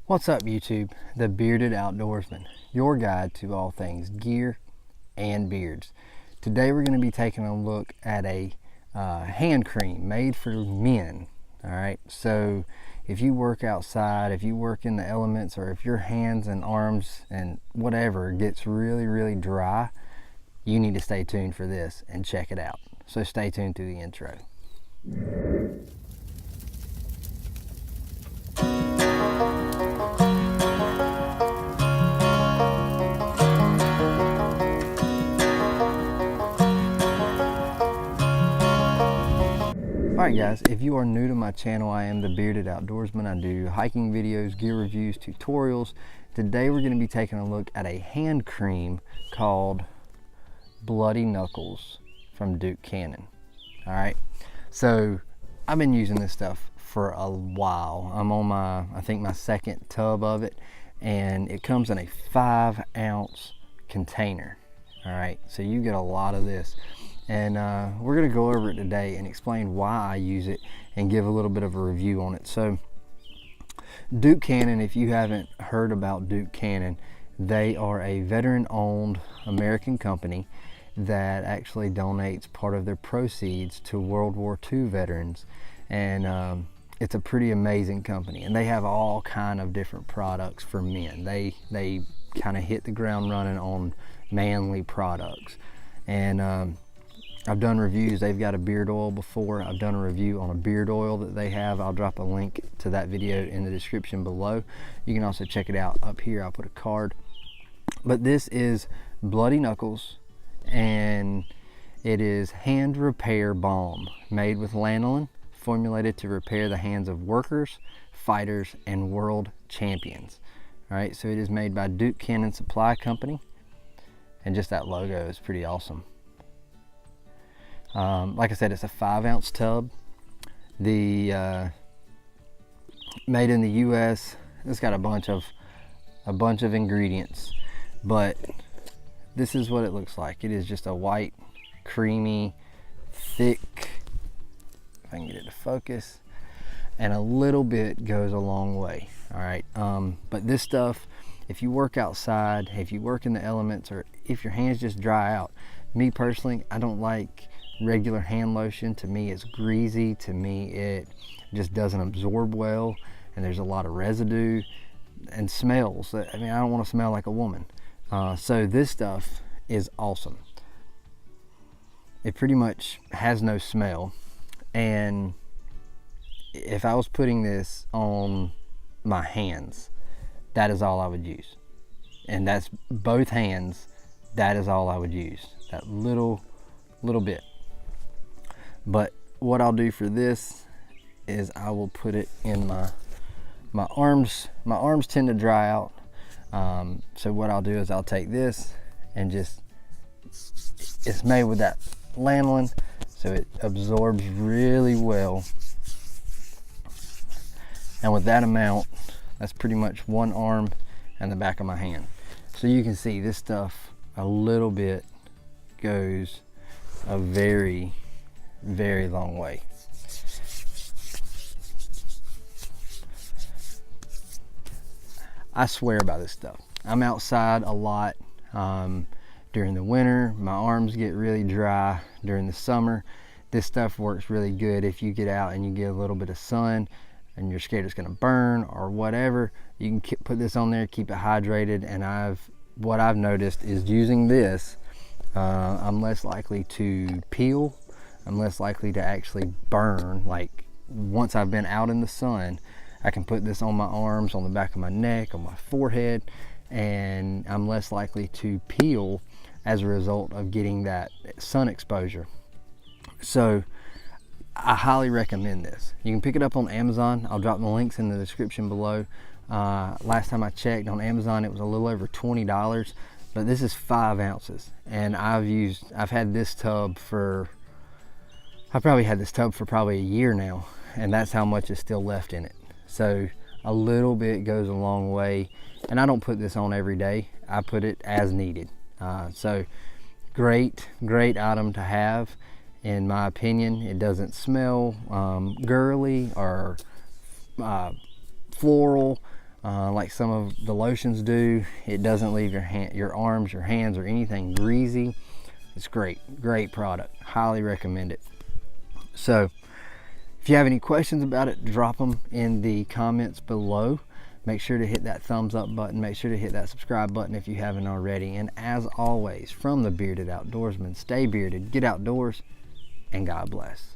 What's up YouTube? The Bearded Outdoorsman, your guide to all things gear and beards. Today we're going to be taking a look at a hand cream made for men. Alright, so if you work outside, if you work in the elements, or if your hands and arms and whatever gets really dry, you need to stay tuned for this and check it out. So stay tuned through the intro. Alright guys, if you are new to my channel, I am the Bearded Outdoorsman. I do hiking videos, gear reviews, tutorials. Today we're going to be taking a look at a hand cream called Bloody Knuckles from Duke Cannon. Alright, so I've been using this stuff for a while. I'm on I think my second tub of it, and it comes in a 5-ounce container. Alright, so you get a lot of this. And we're going to go over it today and explain why I use it and give a little bit of a review on it. So Duke Cannon, if you haven't heard about Duke Cannon, they are a veteran-owned American company that actually donates part of their proceeds to World War II veterans. And it's a pretty amazing company, and they have all kind of different products for men. They kind of hit the ground running on manly products. And I've done reviews. They've got a beard oil before. I've done a review on a beard oil that they have. I'll drop a link to that video in the description below. You can also check it out up here. I'll put a card. But this is Bloody Knuckles, and it is hand repair balm made with lanolin, formulated to repair the hands of workers, fighters, and world champions. All right, so it is made by Duke Cannon Supply Company, and just that logo is pretty awesome. Like I said, it's a 5-ounce tub. The made in the U.S. It's got a bunch of ingredients, but this is what it looks like. It is just a white, creamy, thick, if I can get it to focus, and a little bit goes a long way. All right, but this stuff, if you work outside, if you work in the elements, or if your hands just dry out, me personally, I don't like regular hand lotion. To me, it's greasy. To me, it just doesn't absorb well, and there's a lot of residue and smells. I mean, I don't want to smell like a woman. So this stuff is awesome. It pretty much has no smell, and if I was putting this on my hands, that is all I would use, and that's both hands. That is all I would use, that little bit. But what I'll do for this is I will put it in my arms. My arms tend to dry out, so what I'll do is I'll take this and just, it's made with that lanolin, so it absorbs really well, and with that amount, that's pretty much one arm and the back of my hand. So you can see this stuff, a little bit goes a very long way. I swear by this stuff. I'm outside a lot during the winter. My arms get really dry during the summer. This stuff works really good if you get out and you get a little bit of sun and you're scared it's going to burn or whatever. You can put this on there, keep it hydrated. And what I've noticed is using this, I'm less likely to peel. I'm less likely to actually burn. Like, once I've been out in the sun, I can put this on my arms, on the back of my neck, on my forehead, and I'm less likely to peel as a result of getting that sun exposure. So I highly recommend this. You can pick it up on Amazon. I'll drop the links in the description below. Last time I checked on Amazon, it was a little over $20, but this is 5 ounces, and I've had this tub for, I've probably had this tub for probably a year now, and that's how much is still left in it. So a little bit goes a long way, and I don't put this on every day. I put it as needed. So great item to have, in my opinion. It doesn't smell girly or floral. like some of the lotions do. It doesn't leave your arms, your hands, or anything greasy. It's great product. Highly recommend it. So if you have any questions about it, drop them in the comments below. Make sure to hit that thumbs up button. Make sure to hit that subscribe button if you haven't already. And as always, from the Bearded Outdoorsman, stay bearded, get outdoors, and God bless.